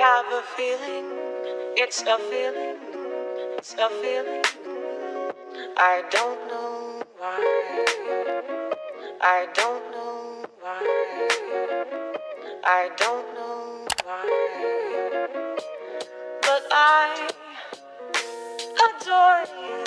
have a feeling, it's a feeling, it's a feeling. I don't know why, I don't know why, I don't know why, but I adore you.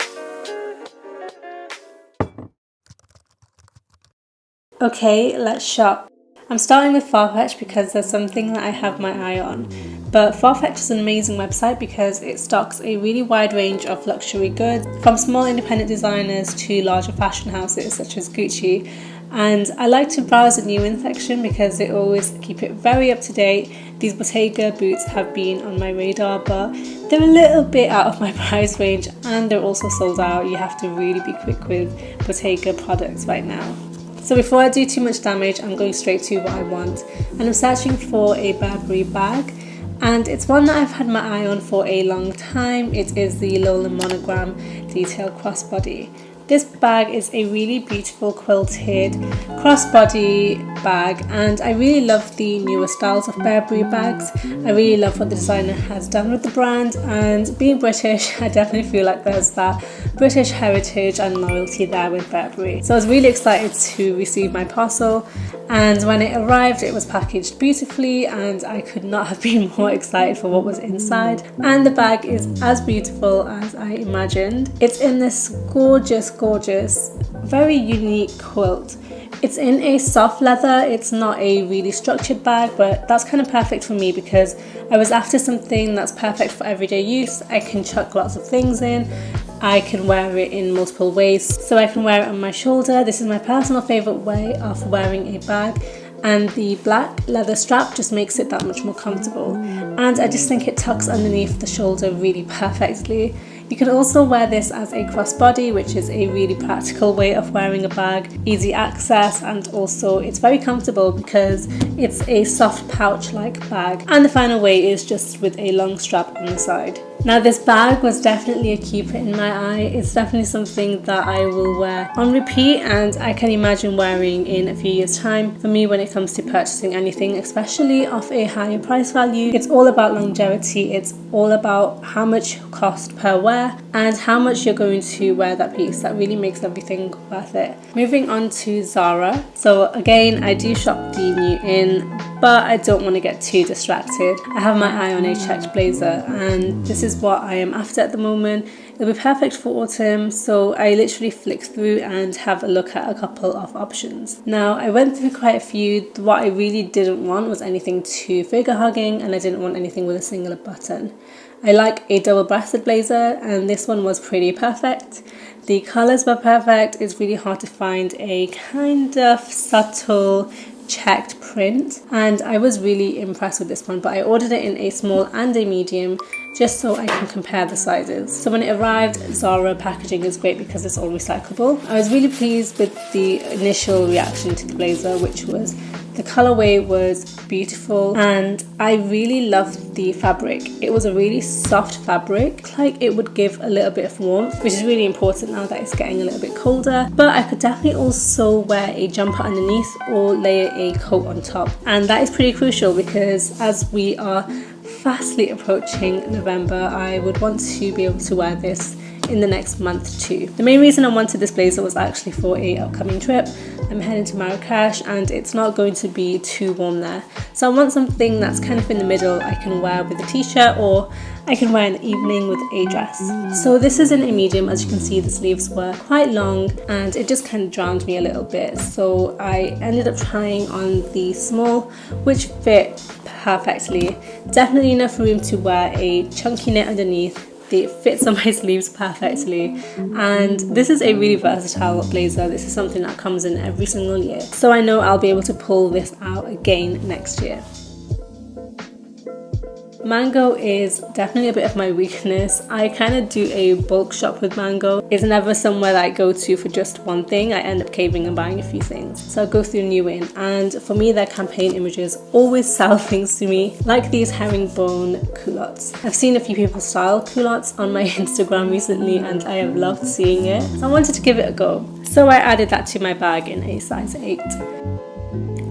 Okay, let's shop. I'm starting with Farfetch because there's something that I have my eye on. But Farfetch is an amazing website because it stocks a really wide range of luxury goods, from small independent designers to larger fashion houses such as Gucci. And I like to browse the new in section because they always keep it very up to date. These Bottega boots have been on my radar, but they're a little bit out of my price range and they're also sold out. You have to really be quick with Bottega products right now. So before I do too much damage, I'm going straight to what I want, and I'm searching for a Burberry bag, and it's one that I've had my eye on for a long time. It is the Lola Monogram Detail Crossbody. This bag is a really beautiful quilted crossbody bag, and I really love the newer styles of Burberry bags. I really love what the designer has done with the brand, and being British, I definitely feel like there's that British heritage and loyalty there with Burberry. So I was really excited to receive my parcel, and when it arrived it was packaged beautifully and I could not have been more excited for what was inside. And the bag is as beautiful as I imagined. It's in this gorgeous, very unique quilt. It's in a soft leather. It's not a really structured bag, but that's kind of perfect for me because I was after something that's perfect for everyday use. I can chuck lots of things in. I can wear it in multiple ways, so I can wear it on my shoulder. This is my personal favourite way of wearing a bag, and the black leather strap just makes it that much more comfortable, and I just think it tucks underneath the shoulder really perfectly. You can also wear this as a crossbody, which is a really practical way of wearing a bag, easy access, and also it's very comfortable because it's a soft pouch-like bag. And the final way is just with a long strap on the side. Now this bag was definitely a keeper in my eye. It's definitely something that I will wear on repeat and I can imagine wearing in a few years' time. For me, when it comes to purchasing anything, especially of a higher price value, it's all about longevity. It's all about how much cost per wear and how much you're going to wear that piece. That really makes everything worth it. Moving on to Zara. So again, I do shop the new in, but I don't want to get too distracted. I have my eye on a checked blazer and this is what I am after at the moment. It'll be perfect for autumn, so I literally flick through and have a look at a couple of options. Now I went through quite a few. What I really didn't want was anything too figure hugging, and I didn't want anything with a singular button. I like a double-breasted blazer and this one was pretty perfect. The colours were perfect. It's really hard to find a kind of subtle checked print, and I was really impressed with this one, but I ordered it in a small and a medium just so I can compare the sizes. So when it arrived, Zara packaging is great because it's all recyclable. I was really pleased with the initial reaction to the blazer, which was the colorway was beautiful and I really loved the fabric. It was a really soft fabric, like it would give a little bit of warmth, which is really important now that it's getting a little bit colder. But I could definitely also wear a jumper underneath or layer a coat on top, and that is pretty crucial because as we are fastly approaching November, I would want to be able to wear this in the next month too. The main reason I wanted this blazer was actually for a upcoming trip. I'm heading to Marrakesh and it's not going to be too warm there. So I want something that's kind of in the middle. I can wear with a t-shirt or I can wear in the evening with a dress. So this is in a medium. As you can see, the sleeves were quite long and it just kind of drowned me a little bit. So I ended up trying on the small, which fit perfectly. Definitely enough room to wear a chunky knit underneath. It fits on my sleeves perfectly, and this is a really versatile blazer. This is something that comes in every single year, so I know I'll be able to pull this out again next year. Mango is definitely a bit of my weakness. I kind of do a bulk shop with Mango. It's never somewhere that I go to for just one thing. I end up caving and buying a few things. So I go through New In, and for me their campaign images always sell things to me, like these herringbone culottes. I've seen a few people style culottes on my Instagram recently and I have loved seeing it. So I wanted to give it a go. So I added that to my bag in a size 8.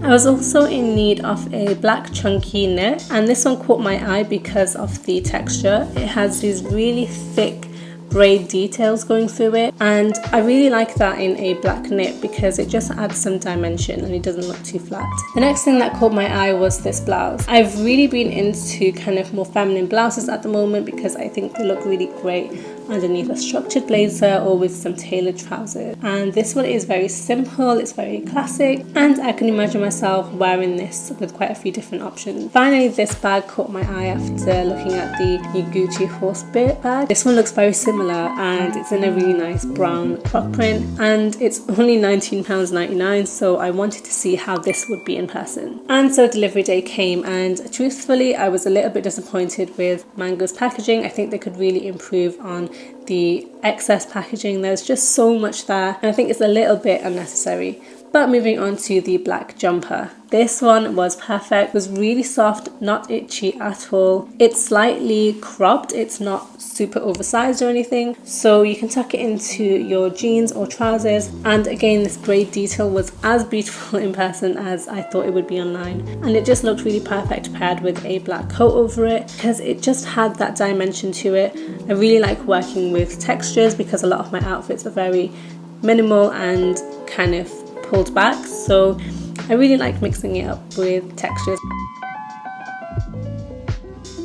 I was also in need of a black chunky knit, and this one caught my eye because of the texture. It has these really thick braid details going through it, and I really like that in a black knit because it just adds some dimension and it doesn't look too flat. The next thing that caught my eye was this blouse. I've really been into kind of more feminine blouses at the moment because I think they look really great underneath a structured blazer or with some tailored trousers, and this one is very simple, it's very classic, and I can imagine myself wearing this with quite a few different options. Finally, this bag caught my eye after looking at the new Gucci horse bit bag. This one looks very similar and it's in a really nice brown croc print, and it's only £19.99, so I wanted to see how this would be in person. And so delivery day came, and truthfully I was a little bit disappointed with Mango's packaging. I think they could really improve on the excess packaging. There's just so much there and I think it's a little bit unnecessary. But moving on to the black jumper. This one was perfect. It was really soft, not itchy at all. It's slightly cropped, it's not super oversized or anything, so you can tuck it into your jeans or trousers. And again, this braid detail was as beautiful in person as I thought it would be online, and it just looked really perfect paired with a black coat over it because it just had that dimension to it. I really like working with textures because a lot of my outfits are very minimal and kind of pulled back, so I really like mixing it up with textures.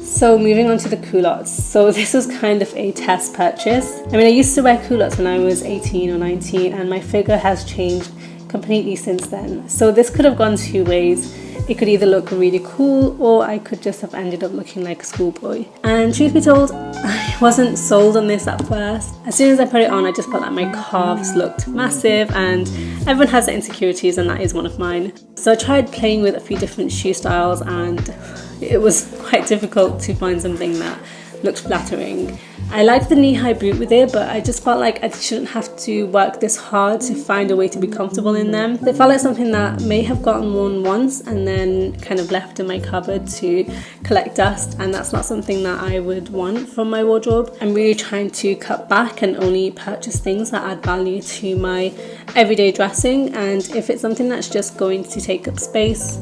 So moving on to the culottes. So this was kind of a test purchase. I mean, I used to wear culottes when I was 18 or 19 and my figure has changed completely since then. So this could have gone two ways. It could either look really cool or I could just have ended up looking like a schoolboy. And truth be told, I wasn't sold on this at first. As soon as I put it on, I just felt like my calves looked massive, and everyone has their insecurities and that is one of mine. So I tried playing with a few different shoe styles and it was quite difficult to find something that looked flattering. I liked the knee-high boot with it, but I just felt like I shouldn't have to work this hard to find a way to be comfortable in them. It felt like something that may have gotten worn once and then kind of left in my cupboard to collect dust, and that's not something that I would want from my wardrobe. I'm really trying to cut back and only purchase things that add value to my everyday dressing, and if it's something that's just going to take up space,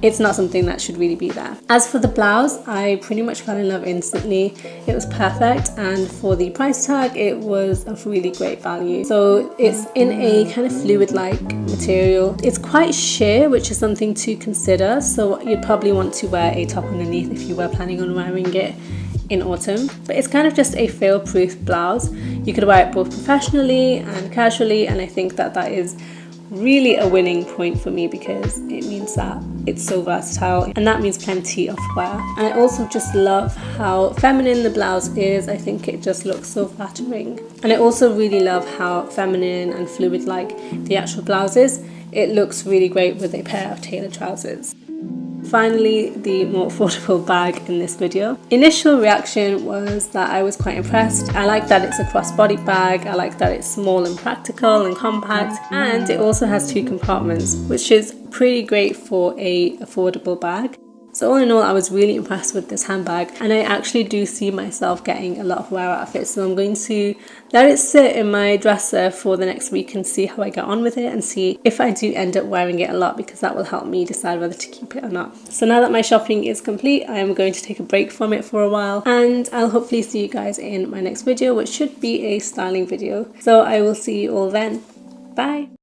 it's not something that should really be there. As for the blouse, I pretty much fell in love instantly. It was perfect, and for the price tag it was of really great value. So it's in a kind of fluid-like material. It's quite sheer, which is something to consider, so you'd probably want to wear a top underneath if you were planning on wearing it in autumn. But it's kind of just a fail-proof blouse. You could wear it both professionally and casually, and I think that that is really a winning point for me because it means that it's so versatile, and that means plenty of wear. And I also just love how feminine the blouse is. I think it just looks so flattering, and I also really love how feminine and fluid like the actual blouse is. It looks really great with a pair of tailored trousers. Finally, the more affordable bag in this video. Initial reaction was that I was quite impressed. I like that it's a crossbody bag, I like that it's small and practical and compact, and it also has 2 compartments, which is pretty great for a affordable bag. So all in all, I was really impressed with this handbag, and I actually do see myself getting a lot of wear out of it. So I'm going to let it sit in my dresser for the next week and see how I get on with it and see if I do end up wearing it a lot, because that will help me decide whether to keep it or not. So now that my shopping is complete, I am going to take a break from it for a while, and I'll hopefully see you guys in my next video, which should be a styling video. So I will see you all then. Bye!